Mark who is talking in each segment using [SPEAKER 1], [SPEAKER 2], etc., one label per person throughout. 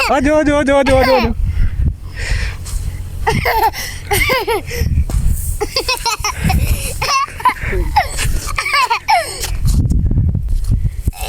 [SPEAKER 1] आ जाओ जाओ जाओ जाओ जाओ।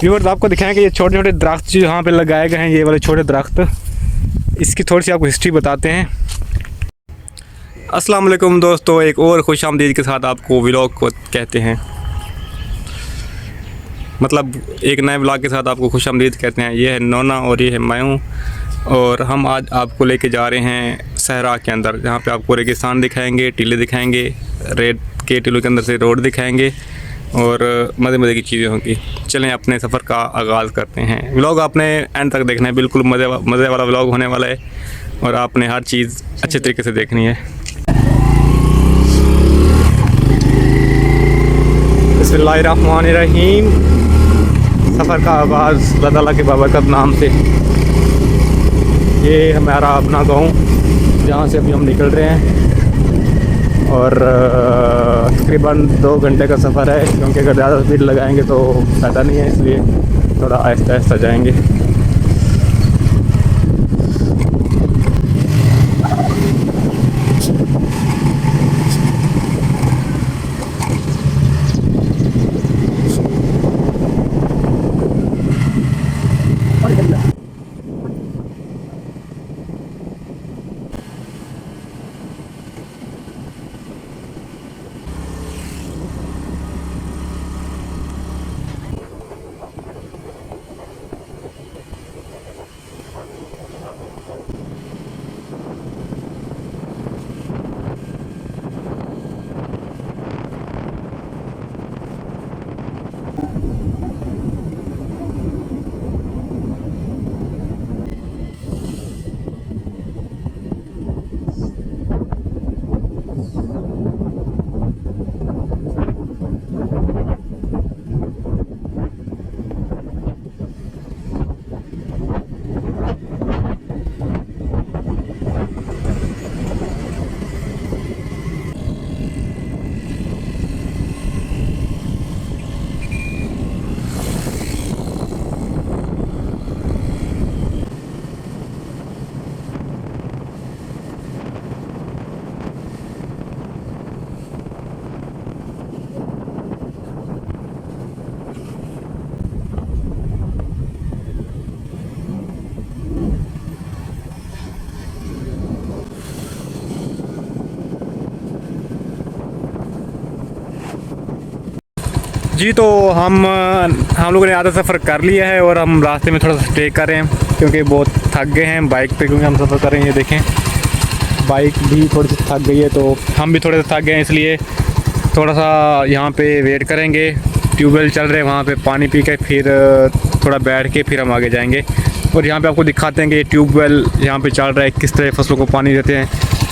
[SPEAKER 1] व्यूअर्स आपको दिखाएं कि ये छोटे छोटे दरख्त जो यहाँ पे लगाए गए हैं, ये वाले छोटे दरख्त, इसकी थोड़ी सी आपको हिस्ट्री बताते हैं। अस्सलाम वालेकुम दोस्तों, एक और खुशामदीद के साथ आपको व्लॉग को कहते हैं, मतलब एक नए व्लॉग के साथ आपको खुशामदीद कहते हैं। ये है नोना और ये है मैं हूँ, और हम आज आपको लेके जा रहे हैं सहरा के अंदर, जहाँ पे आपको रेगिस्तान दिखाएंगे, टीले दिखाएंगे, रेत के टीलों के अंदर से रोड दिखाएंगे और मज़े मज़े की चीज़ें होंगी। चलें अपने सफ़र का आगाज़ करते हैं। व्लॉग आपने एंड तक देखना है, बिल्कुल मज़े वाला व्लॉग होने वाला है और आपने हर चीज़ अच्छे तरीके से देखनी है। बिस्मिल्लाहिर्रहमानिर्रहीम। सफ़र का आगाज़ अल्लाह ताला के बाबरकत नाम से। ये हमारा अपना गाँव, जहाँ से अभी हम निकल रहे हैं, और तकरीबन 2 घंटे का सफ़र है, क्योंकि अगर ज़्यादा स्पीड लगाएंगे तो फ़ायदा नहीं है, इसलिए थोड़ा आहिस्ता आहिस्ता जाएंगे। जी तो हम लोगों ने आधा सफ़र कर लिया है और हम रास्ते में थोड़ा सा स्टे कर रहे हैं, क्योंकि बहुत थक गए हैं बाइक पे, क्योंकि हम सफ़र कर रहे हैं। ये देखें, बाइक भी थोड़ी सी थक गई है, तो हम भी थोड़े से थक गए हैं, इसलिए थोड़ा सा यहाँ पे वेट करेंगे। ट्यूबवेल चल रहे हैं, वहाँ पे पानी पी के फिर थोड़ा बैठ के फिर हम आगे जाएंगे। और यहाँ पे आपको दिखाते हैं कि ये ट्यूबवेल यहाँ पे चल रहा है, किस तरह फसलों को पानी देते हैं।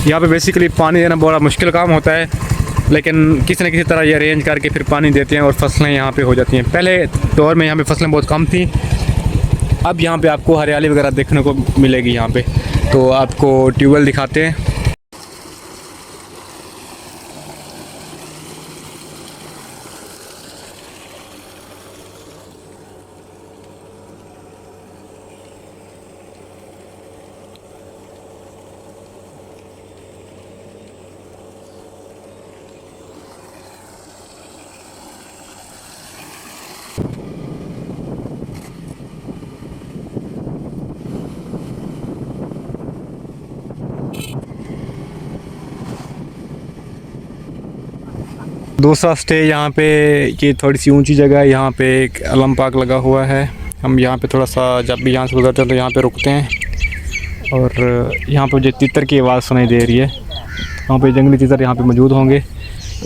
[SPEAKER 1] यहाँ पे बेसिकली पानी देना बड़ा मुश्किल काम होता है, लेकिन किसी न किसी तरह ये अरेंज करके फिर पानी देते हैं और फसलें यहाँ पे हो जाती हैं। पहले दौर में यहाँ पे फसलें बहुत कम थी, अब यहाँ पे आपको हरियाली वगैरह देखने को मिलेगी यहाँ पे। तो आपको ट्यूबवेल दिखाते हैं। दूसरा स्टे यहाँ पे, ये थोड़ी सी ऊंची जगह है, यहाँ पे एक अलम पार्क लगा हुआ है। हम यहाँ पे थोड़ा सा जब भी यहाँ से गुजरते हैं तो यहाँ पे रुकते हैं, और यहाँ पे मुझे तीतर की आवाज़ सुनाई दे रही है। वहाँ पे जंगली तीतर यहाँ पे मौजूद होंगे।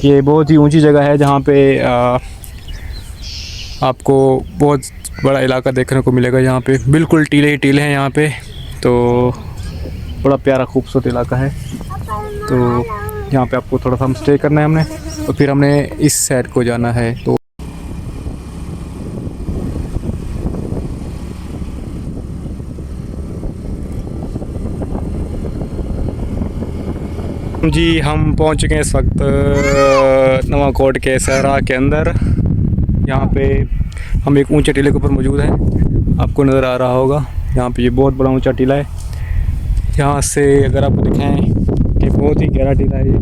[SPEAKER 1] ये बहुत ही ऊंची जगह है, जहाँ पे आपको बहुत बड़ा इलाका देखने को मिलेगा। यहाँ पे बिल्कुल टीले ही टीले हैं यहाँ पे, तो बड़ा प्यारा खूबसूरत इलाका है। तो यहाँ पे आपको थोड़ा सा हम स्टे करना है हमने, तो फिर हमने इस साइड को जाना है। तो जी हम पहुँच चुके हैं इस वक्त नवाकोट के सहरा के अंदर। यहाँ पे हम एक ऊंचे टीले के ऊपर मौजूद हैं, आपको नज़र आ रहा होगा। यहाँ पे ये बहुत बड़ा ऊंचा टीला है। यहाँ से अगर आपको दिखाएं कि बहुत ही गहरा टीला है ये,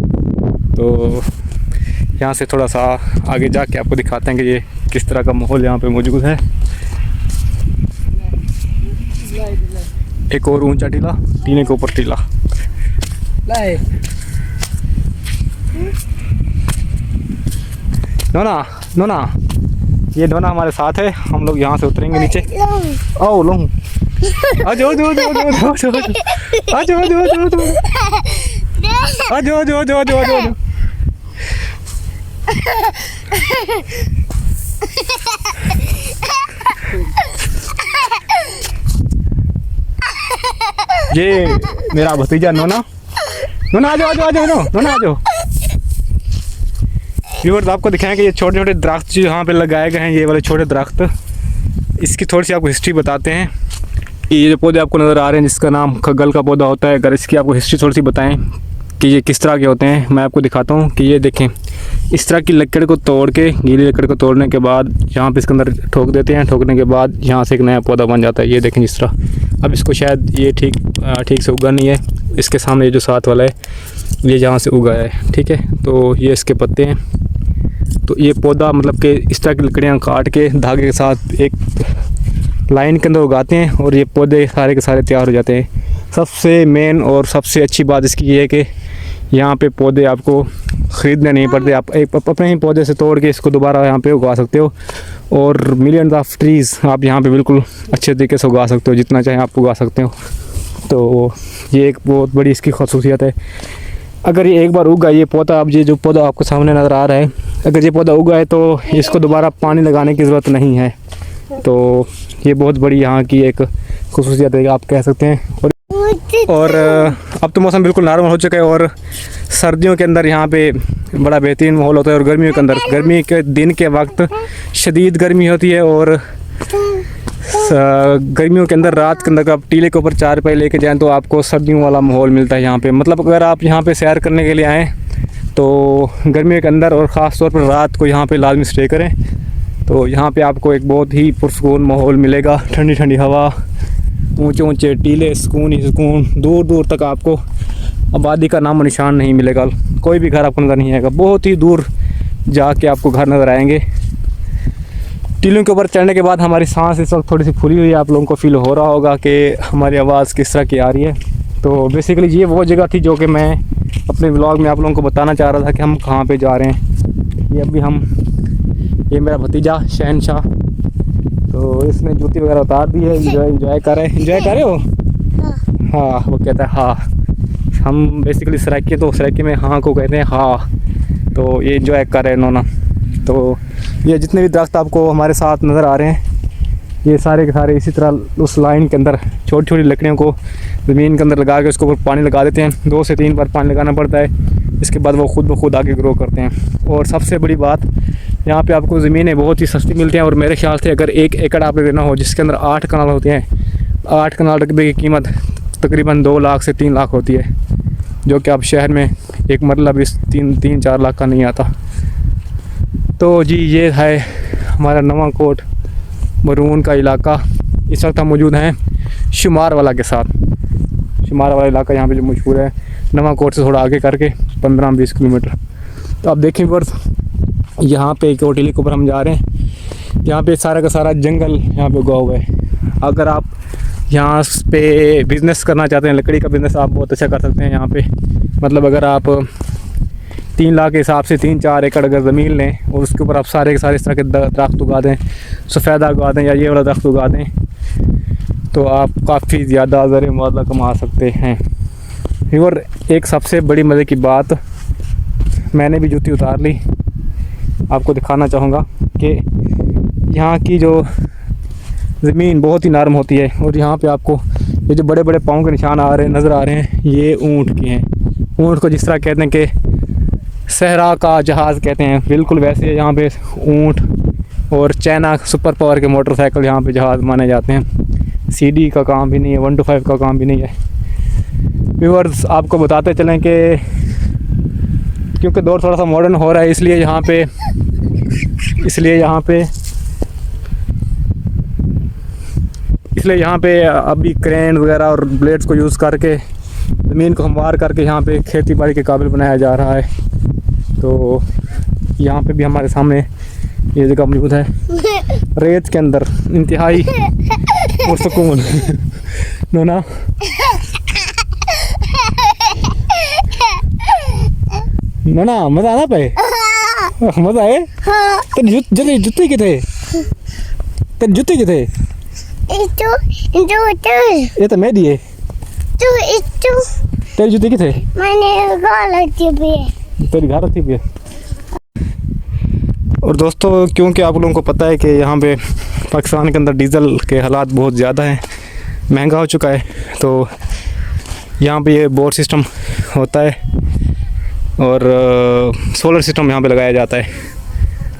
[SPEAKER 1] तो यहाँ से थोड़ा सा आगे जाके आपको दिखाते हैं कि ये किस तरह का माहौल यहाँ पे मौजूद है। एक और ऊंचा टीला, टीने के ऊपर टीला। नोना नोना, ये नोना हमारे साथ है। हम लोग यहाँ से उतरेंगे नीचे। आओ लो, आजो आजो आजो आजो आजो आजो आजो आजो आजो आजो आजो आजो आजो। ये मेरा भतीजा नोना। नोना आजो आजो आजो नोना आजो। व्यूअर्स, आपको दिखाएं कि ये छोटे छोटे दरख्त जो यहाँ पे लगाए गए हैं, ये वाले छोटे दरख्त, इसकी थोड़ी सी आपको हिस्ट्री बताते हैं। ये जो पौधे आपको नज़र आ रहे हैं जिसका नाम खगल का पौधा होता है, अगर इसकी आपको हिस्ट्री थोड़ी सी बताएं कि ये किस तरह के होते हैं, मैं आपको दिखाता हूँ। कि ये देखें, इस तरह की लकड़ को तोड़ के, गीली लकड़ को तोड़ने के बाद यहाँ पे इसके अंदर ठोक देते हैं। ठोकने के बाद यहाँ से एक नया पौधा बन जाता है। ये देखें जिस तरह, अब इसको शायद ये ठीक से उगा नहीं है। इसके सामने ये जो साथ वाला है, ये जहाँ से उगा है, ठीक है। तो ये इसके पत्ते हैं। तो ये पौधा मतलब कि इस तरह की लकड़ियाँ काट के धागे के साथ एक लाइन के अंदर उगाते हैं और ये पौधे सारे के सारे तैयार हो जाते हैं। सबसे मेन और सबसे अच्छी बात इसकी ये है कि यहाँ पे पौधे आपको ख़रीदने नहीं पड़ते। आप एक अपने ही पौधे से तोड़ के इसको दोबारा यहाँ पे उगा सकते हो और मिलियंस ऑफ ट्रीज़ आप यहाँ पे बिल्कुल अच्छे तरीके से उगा सकते हो, जितना चाहे आप उगा सकते हो। तो ये एक बहुत बड़ी इसकी खसूसियत है। अगर ये एक बार उगा ये पौधा, अब ये जो पौधा आपको सामने नज़र आ रहा है, अगर ये पौधा उगा है तो इसको दोबारा पानी लगाने की ज़रूरत नहीं है। तो ये बहुत बड़ी यहाँ की एक खसूसियत है, आप कह सकते हैं। और अब तो मौसम बिल्कुल नॉर्मल हो चुका है और सर्दियों के अंदर यहाँ पे बड़ा बेहतरीन माहौल होता है। और गर्मियों के अंदर, गर्मी के दिन के वक्त शदीद गर्मी होती है और गर्मियों के अंदर रात के अंदर आप टीले के ऊपर चारपाई लेके जाएं तो आपको सर्दियों वाला माहौल मिलता है यहाँ पे। मतलब अगर आप यहाँ पे सैर करने के लिए आएँ तो गर्मियों के अंदर और ख़ास तौर पर रात को यहाँ पे लाजमी स्टे करें। तो यहाँ पे आपको एक बहुत ही पुरसकून माहौल मिलेगा, ठंडी ठंडी हवा, ऊंचे ऊंचे टीले, सुकून ही सुकून। दूर दूर तक आपको आबादी का नामो निशान नहीं मिलेगा, कोई भी घर आपको नज़र नहीं आएगा। बहुत ही दूर जाके आपको घर नज़र आएंगे। टीलों के ऊपर चढ़ने के बाद हमारी सांस इस वक्त थोड़ी सी फूली हुई है, आप लोगों को फील हो रहा होगा कि हमारी आवाज़ किस तरह की आ रही है। तो बेसिकली ये वो जगह थी जो कि मैं अपने व्लॉग में आप लोगों को बताना चाह रहा था कि हम कहाँ पे जा रहे हैं। ये अभी हम, ये मेरा भतीजा शहनशाह, तो इसने जूती वगैरह उतार दी है, इंजॉय कर रहे हैं। इंजॉय कर रहे हो? हाँ, वो कहता है हाँ। हम बेसिकली सराइकी, तो सराइकी में हाँ को कहते हैं हाँ। तो ये इंजॉय कर रहे हैं नोना। तो ये जितने भी दरख्त आपको हमारे साथ नज़र आ रहे हैं, ये सारे के सारे इसी तरह उस लाइन के अंदर छोटी छोटी लकड़ियों को ज़मीन के अंदर लगा के उसके ऊपर पानी लगा देते हैं। 2 से 3 बार पानी लगाना पड़ता है, इसके बाद वो खुद ब खुद आगे ग्रो करते हैं। और सबसे बड़ी बात, यहाँ पे आपको ज़मीनें बहुत ही सस्ती मिलती हैं। और मेरे ख्याल से अगर 1 एकड़ आपने लेना हो जिसके अंदर 8 कनाल होते हैं, 8 कनाल रकबे की कीमत तकरीबन 2 लाख से 3 लाख होती है, जो कि आप शहर में एक मरला भी 3-4 लाख का नहीं आता। तो जी ये है हमारा नवाकोट मरून का इलाका। इस वक्त हम मौजूद हैं शुमार वाला के साथ। शुमार वाला इलाका यहाँ पे जो मशहूर है, नवाकोट से थोड़ा आगे करके 15-20 किलोमीटर। तो आप देखें बर्स, यहाँ पे एक टीले के ऊपर हम जा रहे हैं। यहाँ पे सारा का सारा जंगल यहाँ पे उगा हुआ है। अगर आप यहाँ पे बिज़नेस करना चाहते हैं, लकड़ी का बिज़नेस, आप बहुत अच्छा कर सकते हैं यहाँ पे। मतलब अगर आप 3 लाख के हिसाब से 3-4 एकड़ अगर ज़मीन लें और उसके ऊपर आप सारे के सारे इस तरह के दरख्त उगा दें, सफ़ेदा उगा दें या ये वाला दरख्त उगा दें, तो आप काफ़ी ज़्यादा ज़र मुआवजा कमा सकते हैं। और एक सबसे बड़ी मज़े की बात, मैंने भी जूती उतार ली, आपको दिखाना चाहूँगा कि यहाँ की जो ज़मीन बहुत ही नरम होती है। और यहाँ पे आपको ये जो बड़े बड़े पाँव के निशान नज़र आ रहे हैं, ये ऊँट के हैं। ऊँट को जिस तरह कहते हैं कि सहरा का जहाज़ कहते हैं, बिल्कुल वैसे यहाँ पे ऊँट और चाइना सुपर पावर के मोटरसाइकिल यहाँ पे जहाज़ माने जाते हैं। सीडी का काम भी नहीं है, 1 to 5 का काम भी नहीं है। व्यूअर्स, आपको बताते चलें कि क्योंकि दौर थोड़ा सा मॉडर्न हो रहा है, इसलिए यहाँ पे इसलिए यहाँ पे अभी क्रेन वगैरह और ब्लेड्स को यूज़ करके ज़मीन को हमवार करके यहाँ पे खेती बाड़ी के काबिल बनाया जा रहा है। तो यहाँ पे भी हमारे सामने ये जगह मौजूद है, रेत के अंदर इंतहाई पुरसुकून। नोना नोना मज़ा आना पे, मज़ा आए। तेरे जूते किथे, तेरे जूते किथे? ये तो मैं दिए। तेरी जूती किथे? मैंने घर रखी हुई है। तेरी घर रखी हुई है। और दोस्तों, क्योंकि आप लोगों को पता है कि यहाँ पे पाकिस्तान के अंदर डीज़ल के हालात बहुत ज़्यादा हैं, महंगा हो चुका है, तो यहाँ पे ये बोर सिस्टम होता है और सोलर सिस्टम यहाँ पे लगाया जाता है।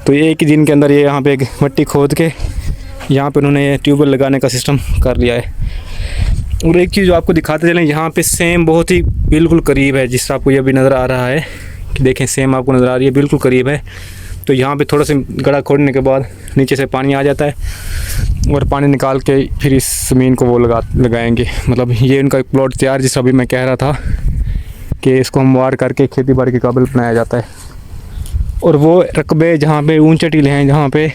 [SPEAKER 1] तो ये एक ही दिन के अंदर ये यहाँ पे एक मिट्टी खोद के यहाँ पे उन्होंने ये ट्यूबवेल लगाने का सिस्टम कर लिया है। और एक चीज़ जो आपको दिखाते चलें, यहाँ पे सेम बहुत ही बिल्कुल करीब है, जिस आपको ये भी नज़र आ रहा है कि देखें सेम आपको नज़र आ रही है, बिल्कुल करीब है। तो यहाँ पे थोड़ा सा गड्ढा खोदने के बाद नीचे से पानी आ जाता है और पानी निकाल के फिर इस ज़मीन को वो लगाएंगे। मतलब ये उनका एक प्लॉट तैयार, जिस अभी मैं कह रहा था कि इसको हमवार करके खेती बाड़ी के काबिल बनाया जाता है। और वो रकबे जहाँ पे ऊंचे टीले हैं, जहाँ पे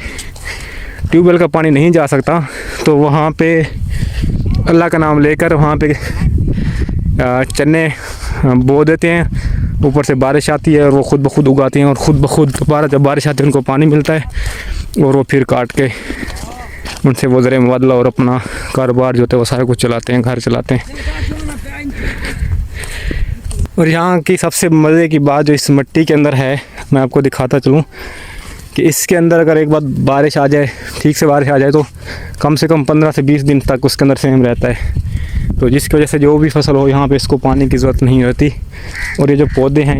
[SPEAKER 1] ट्यूबवेल का पानी नहीं जा सकता, तो वहाँ पे अल्लाह का नाम लेकर वहाँ पे चने बो देते हैं, ऊपर से बारिश आती है और वो ख़ुद ब खुद उगाते हैं और ख़ुद ब खुद दोबारा जब बारिश आती है उनको पानी मिलता है और वो फिर काट के उनसे वो ज़र मुबादला और अपना कारोबार जो होता है वो सारा कुछ चलाते हैं, घर चलाते हैं। और यहाँ की सबसे मज़े की बात जो इस मिट्टी के अंदर है, मैं आपको दिखाता चलूँ कि इसके अंदर अगर एक बार बारिश आ जाए, ठीक से बारिश आ जाए, तो कम से कम 15 से 20 दिन तक उसके अंदर सेम रहता है। तो जिसकी वजह से जो भी फसल हो यहाँ पे इसको पानी की ज़रूरत नहीं रहती। और ये जो पौधे हैं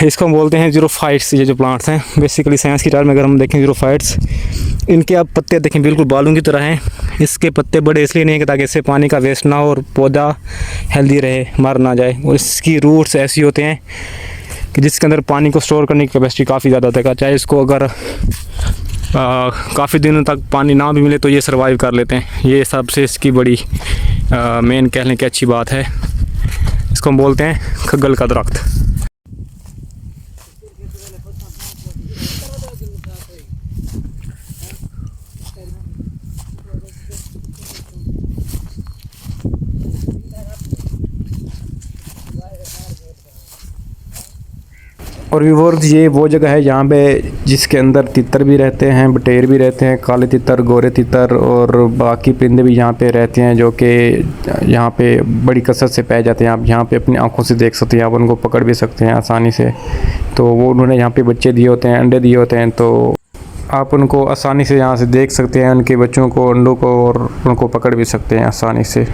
[SPEAKER 1] इसको हम बोलते हैं ज़ीरोफाइट्स। ये जो प्लांट्स हैं बेसिकली साइंस की टर्म में अगर हम देखें ज़ीरोफाइट्स, इनके आप पत्ते देखें बिल्कुल बालों की तरह हैं। इसके पत्ते बड़े इसलिए नहीं कि ताकि इससे पानी का वेस्ट ना हो और पौधा हेल्दी रहे, मर ना जाए। और इसकी रूट्स ऐसी होते हैं कि जिसके अंदर पानी को स्टोर करने की कैपेसिटी काफ़ी ज़्यादा होता है। चाहे इसको अगर काफ़ी दिनों तक पानी ना भी मिले तो ये सर्वाइव कर लेते हैं। ये सबसे इसकी बड़ी मेन कहने की अच्छी बात है। इसको हम बोलते हैं खग्गल का दरख्त। और व्यूअर्स, ये वो जगह है जहाँ पे जिसके अंदर तितर भी रहते हैं, बटेर भी रहते हैं, काले तितर, गोरे तितर और बाकी परिंदे भी यहाँ पे रहते हैं, जो कि यहाँ पे बड़ी कसरत से पाए जाते हैं। आप यहाँ पे अपनी आंखों से देख सकते हैं, आप उनको पकड़ भी सकते हैं आसानी से। तो वो उन्होंने यहाँ पे बच्चे दिए होते हैं, अंडे दिए होते हैं, तो आप उनको आसानी से यहाँ से देख सकते हैं, उनके बच्चों को, अंडों को, और उनको पकड़ भी सकते हैं आसानी से।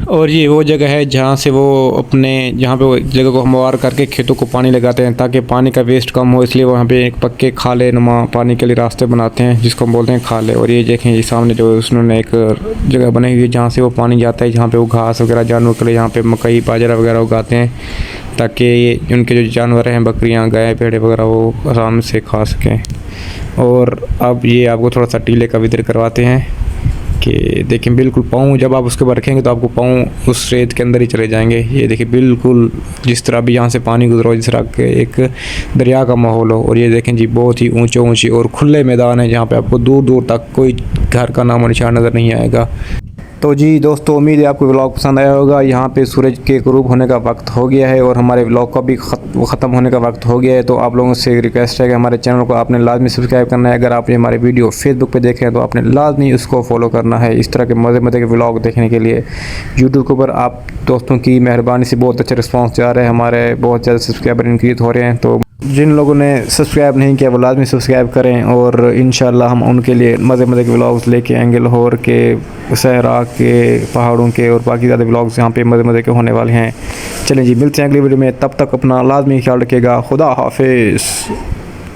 [SPEAKER 1] और ये वो जगह है जहाँ से वो अपने जहाँ पे वो जगह को हमवार करके खेतों को पानी लगाते हैं ताकि पानी का वेस्ट कम हो, इसलिए वहाँ पे एक पक्के खाले नुमा पानी के लिए रास्ते बनाते हैं जिसको हम बोलते हैं खाले। और ये देखें, ये सामने जो उन्होंने एक जगह बनाई हुई है जहाँ से वो पानी जाता है, जहाँ पे वो घास वगैरह जानवर के लिए यहाँ पे मकई बाजरा वगैरह उगाते हैं ताकि उनके जो जानवर हैं, बकरियाँ, गाय, भेड़े वगैरह, वो आराम से खा सकें। और अब ये आपको थोड़ा सा टीले का विदर करवाते हैं कि देखें बिल्कुल पाँव जब आप उसके ऊपर रखेंगे तो आपको पाँव उस रेत के अंदर ही चले जाएंगे। ये देखिए बिल्कुल जिस तरह भी यहाँ से पानी गुजरा हो, जिस तरह के एक दरिया का माहौल हो। और ये देखें जी, बहुत ही ऊंचे और खुले मैदान है जहाँ पे आपको दूर दूर तक कोई घर का नामो निशान नज़र नहीं आएगा। तो जी दोस्तों, उम्मीद है आपको व्लॉग पसंद आया होगा। यहाँ पे सूरज के गुरूब होने का वक्त हो गया है और हमारे व्लॉग का भी ख़त्म होने का वक्त हो गया है। तो आप लोगों से रिक्वेस्ट है कि हमारे चैनल को आपने लाजमी सब्सक्राइब करना है। अगर आपने हमारे वीडियो फेसबुक पे देखे हैं तो आपने लाजमी उसको फॉलो करना है। इस तरह के मज़े के व्लॉग देखने के लिए यूट्यूब के ऊपर आप दोस्तों की मेहरबानी से बहुत अच्छा रिस्पॉन्स जा रहा है, हमारे बहुत ज़्यादा सब्सक्राइबर इंक्रीज़ हो रहे हैं। तो जिन लोगों ने सब्सक्राइब नहीं किया वो लाजमी सब्सक्राइब करें और इंशाल्लाह हम उनके लिए मज़े के व्लॉग्स लेके आएंगे। लाहौर के, सहरा के, पहाड़ों के और बाकी ज़्यादा व्लॉग्स यहाँ पे मज़े के होने वाले हैं। चलें जी, मिलते हैं अगली वीडियो में। तब तक अपना लाजमी ख्याल रखिएगा। खुदा हाफिज़।